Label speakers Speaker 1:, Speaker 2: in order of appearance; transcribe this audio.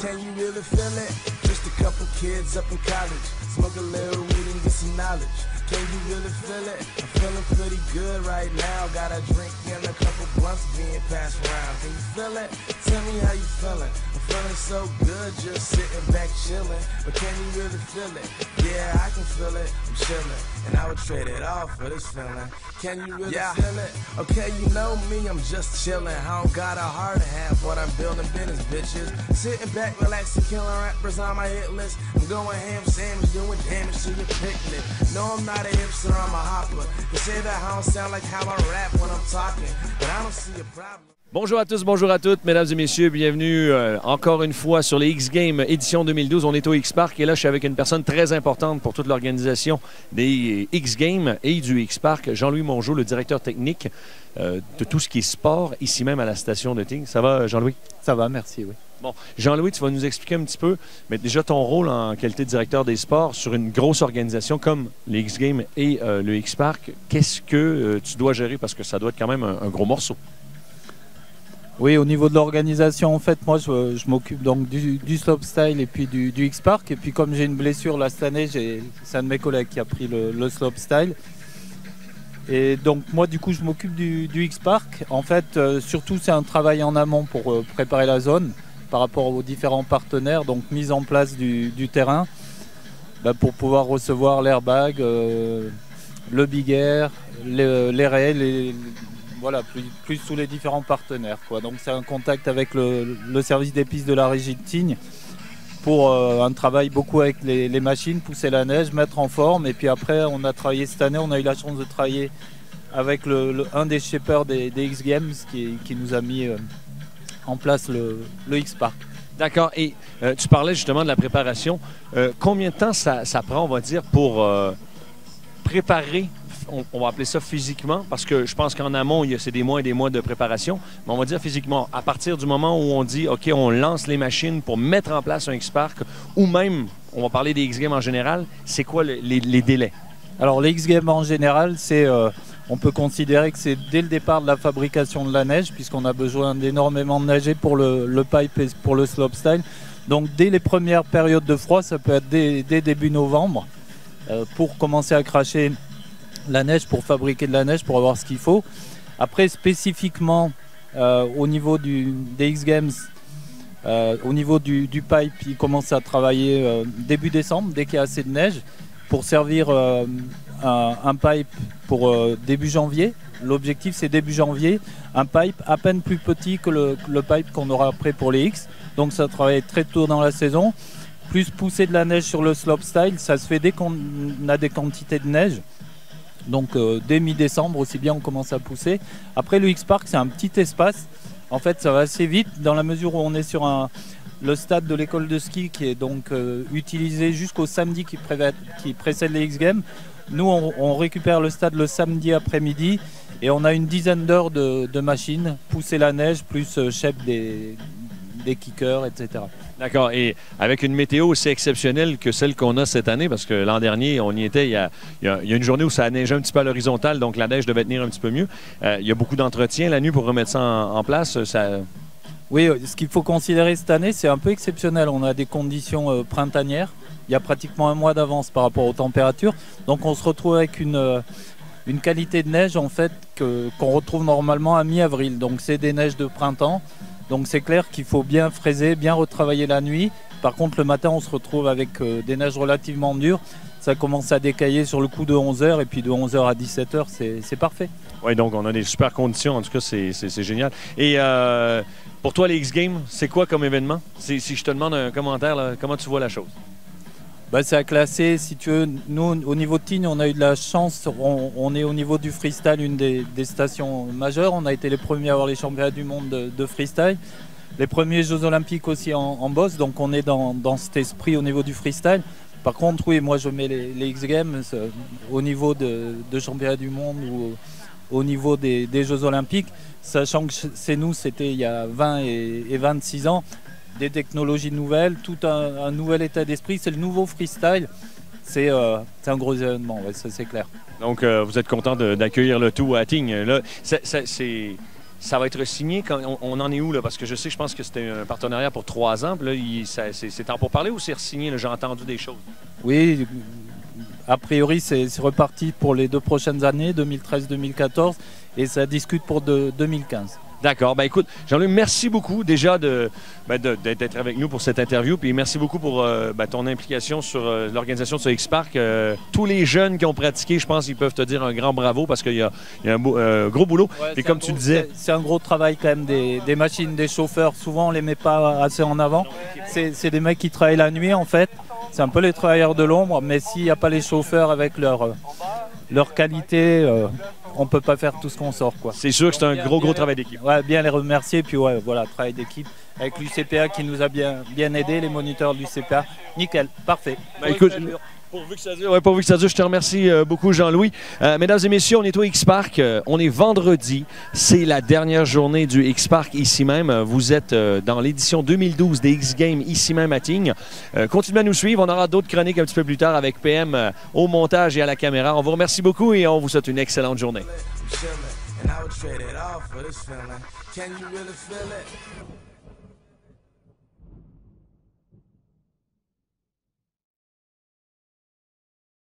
Speaker 1: can you really feel it? Just a couple kids up in college, smoke a little weed and get some knowledge. Can you really feel it? I'm feeling pretty good right now. Got a drink and a couple blunts being passed around. Can you feel it? Tell me how you feeling. I'm feeling so good, just sitting back chilling. But can you really feel it? Yeah, I can feel it. I'm chilling, and I would trade it all for this feeling. Can you really feel it? Okay, you know me, I'm just chilling. I don't got a heart to have, but I'm building business, bitches. Sitting back, relaxing, killing rappers on my hit list. I'm going ham sandwich, doing damage to your picnic. No, I'm not a hipster, I'm a hopper. You say that I don't sound like how I rap when I'm talking, but I don't see a problem.
Speaker 2: Bonjour à tous, bonjour à toutes, mesdames et messieurs, bienvenue encore une fois sur les X-Games édition 2012. On est au X-Park et là, je suis avec une personne très importante pour toute l'organisation des X-Games et du X-Park, Jean-Louis Mongeau, le directeur technique de tout ce qui est sport, ici même à la station de Tignes. Ça va, Jean-Louis?
Speaker 3: Ça va, merci, oui.
Speaker 2: Bon, Jean-Louis, tu vas nous expliquer un petit peu, mais déjà ton rôle en qualité de directeur des sports sur une grosse organisation comme les X-Games et le X-Park. Qu'est-ce que tu dois gérer? Parce que ça doit être quand même un gros morceau.
Speaker 3: Oui, au niveau de l'organisation, en fait, moi, je m'occupe donc du slopestyle et puis du X-Park. Et puis, comme j'ai une blessure là cette année, c'est un de mes collègues qui a pris le slopestyle. Et donc, moi, du coup, je m'occupe du X-Park. En fait, surtout, c'est un travail en amont pour préparer la zone par rapport aux différents partenaires. Donc, mise en place du terrain pour pouvoir recevoir l'airbag, le big air, les rails, voilà, plus tous les différents partenaires, quoi. Donc c'est un contact avec le service des pistes de la régie de Tignes pour un travail beaucoup avec les machines, pousser la neige, mettre en forme. Et puis après, on a travaillé cette année, on a eu la chance de travailler avec un des shapers des X-Games qui nous a mis en place le X-Park.
Speaker 2: D'accord. Et tu parlais justement de la préparation. Combien de temps ça prend, on va dire, pour préparer, on va appeler ça physiquement, parce que je pense qu'en amont, c'est des mois et des mois de préparation, mais on va dire physiquement, à partir du moment où on dit, OK, on lance les machines pour mettre en place un X-Park, ou même, on va parler des X-Games en général, c'est quoi les délais?
Speaker 3: Alors, les X-Games en général, on peut considérer que c'est dès le départ de la fabrication de la neige, puisqu'on a besoin d'énormément de neiger pour le pipe et pour le slopestyle. Donc, dès les premières périodes de froid, ça peut être dès début novembre, pour commencer à cracher la neige, pour fabriquer de la neige, pour avoir ce qu'il faut. Après, spécifiquement au niveau des X-Games, au niveau du pipe, il commence à travailler début décembre, dès qu'il y a assez de neige, pour servir un pipe pour début janvier. L'objectif, c'est début janvier, un pipe à peine plus petit que le pipe qu'on aura après pour les X. Donc ça travaille très tôt dans la saison. Plus pousser de la neige sur le slopestyle, ça se fait dès qu'on a des quantités de neige. Donc dès mi-décembre aussi bien on commence à pousser. Après le X-Park, c'est un petit espace. En fait ça va assez vite dans la mesure où on est sur le stade de l'école de ski qui est donc utilisé jusqu'au samedi qui précède les X-Games. Nous on récupère le stade le samedi après-midi et on a une dizaine d'heures de machines, pousser la neige plus chef des kickers, etc.
Speaker 2: D'accord. Et avec une météo aussi exceptionnelle que celle qu'on a cette année, parce que l'an dernier, on y était, il y a une journée où ça a neigé un petit peu à l'horizontale, donc la neige devait tenir un petit peu mieux. Il y a beaucoup d'entretien la nuit pour remettre ça en place.
Speaker 3: Oui, ce qu'il faut considérer cette année, c'est un peu exceptionnel. On a des conditions printanières. Il y a pratiquement un mois d'avance par rapport aux températures. Donc on se retrouve avec une qualité de neige en fait qu'on retrouve normalement à mi-avril. Donc c'est des neiges de printemps. Donc c'est clair qu'il faut bien fraiser, bien retravailler la nuit. Par contre, le matin, on se retrouve avec des neiges relativement dures. Ça commence à décailler sur le coup de 11h et puis de 11h à 17h, c'est parfait.
Speaker 2: Oui, donc on a des super conditions. En tout cas, c'est génial. Et pour toi, les X-Games, c'est quoi comme événement? Si je te demande un commentaire, là, comment tu vois la chose?
Speaker 3: C'est à classer, si tu veux. Nous, au niveau de Tignes, on a eu de la chance. On est au niveau du freestyle, une des stations majeures. On a été les premiers à avoir les championnats du monde de freestyle. Les premiers Jeux Olympiques aussi en boss. Donc on est dans cet esprit au niveau du freestyle. Par contre, oui, moi je mets les X-Games au niveau de championnats du monde ou au niveau des Jeux Olympiques. Sachant que c'est nous, c'était il y a 20 et 26 ans. Des technologies nouvelles, tout un nouvel état d'esprit. C'est le nouveau freestyle. C'est un gros événement, ouais, ça c'est clair.
Speaker 2: Donc, vous êtes content d'accueillir le tout à Tignes. Là, c'est ça va être signé. On en est où, là? Parce que je pense que c'était un partenariat pour 3 ans. Puis là, c'est temps pour parler ou c'est re-signé? J'ai entendu des choses.
Speaker 3: Oui, a priori, c'est reparti pour les 2 prochaines années, 2013-2014, et ça discute pour 2015.
Speaker 2: D'accord. Ben écoute, Jean-Louis, merci beaucoup déjà d'être avec nous pour cette interview. Puis merci beaucoup pour ton implication sur l'organisation de ce X-Park. Tous les jeunes qui ont pratiqué, je pense qu'ils peuvent te dire un grand bravo parce qu'il y a un gros boulot.
Speaker 3: Ouais,
Speaker 2: et comme tu disais...
Speaker 3: C'est un gros travail quand même des machines, des chauffeurs. Souvent, on ne les met pas assez en avant. C'est des mecs qui travaillent la nuit en fait. C'est un peu les travailleurs de l'ombre. Mais s'il n'y a pas les chauffeurs avec leur qualité... on ne peut pas faire tout ce qu'on sort, quoi.
Speaker 2: C'est sûr que c'est un gros travail d'équipe.
Speaker 3: Ouais, bien les remercier, puis ouais, voilà, travail d'équipe avec l'UCPA qui nous a bien aidé, les moniteurs de l'UCPA. Nickel, parfait.
Speaker 2: Ben, écoute, pourvu que ça dure, je te remercie beaucoup, Jean-Louis. Mesdames et messieurs, on est au X-Park. On est vendredi. C'est la dernière journée du X-Park ici même. Vous êtes dans l'édition 2012 des X-Games ici même à Tignes. Continuez à nous suivre. On aura d'autres chroniques un petit peu plus tard avec PM au montage et à la caméra. On vous remercie beaucoup et on vous souhaite une excellente journée.
Speaker 1: And I would trade it all for this feeling. Can you really feel it?